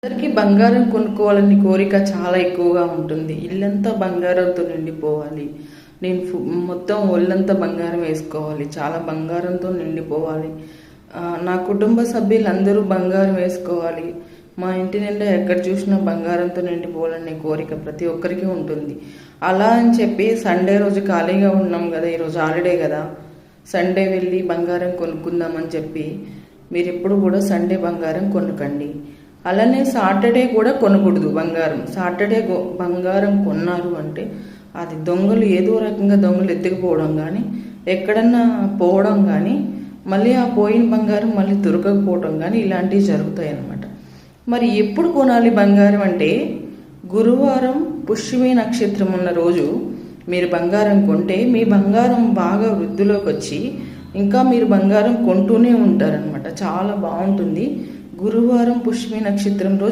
అందరికీ బంగారం కొనుక్కోవాలని కోరిక చాలా ఎక్కువగా ఉంటుంది. ఇల్లంతా బంగారంతో నిండిపోవాలి, నేను మొత్తం ఒళ్ళంతా బంగారం వేసుకోవాలి, చాలా బంగారంతో నిండిపోవాలి, నా కుటుంబ సభ్యులందరూ బంగారం వేసుకోవాలి, మా ఇంటి నిండా ఎక్కడ చూసినా బంగారంతో నిండిపోవాలనే కోరిక ప్రతి ఒక్కరికి ఉంటుంది. అలా అని చెప్పి సండే రోజు ఖాళీగా ఉన్నాం కదా, ఈరోజు హాలిడే కదా, సండే వెళ్ళి బంగారం కొనుక్కుందామని చెప్పి మీరు ఎప్పుడు కూడా సండే బంగారం కొనుక్కండి. అలానే సాటర్డే కూడా కొనకూడదు బంగారం. సాటర్డే బంగారం కొన్నారు అంటే అది దొంగలు ఏదో రకంగా దొంగలు ఎత్తుకుపోవడం కానీ, ఎక్కడన్నా పోవడం కానీ, మళ్ళీ ఆ పోయిన బంగారం మళ్ళీ దొరకకపోవడం కానీ ఇలాంటివి జరుగుతాయి అన్నమాట. మరి ఎప్పుడు కొనాలి బంగారం అంటే, గురువారం పుష్యమి నక్షత్రం ఉన్న రోజు మీరు బంగారం కొంటే మీ బంగారం బాగా వృద్ధిలోకి వచ్చి ఇంకా మీరు బంగారం కొంటూనే ఉంటారనమాట. చాలా బాగుంటుంది. గురువారం పుష్యమి నక్షత్రం రోజు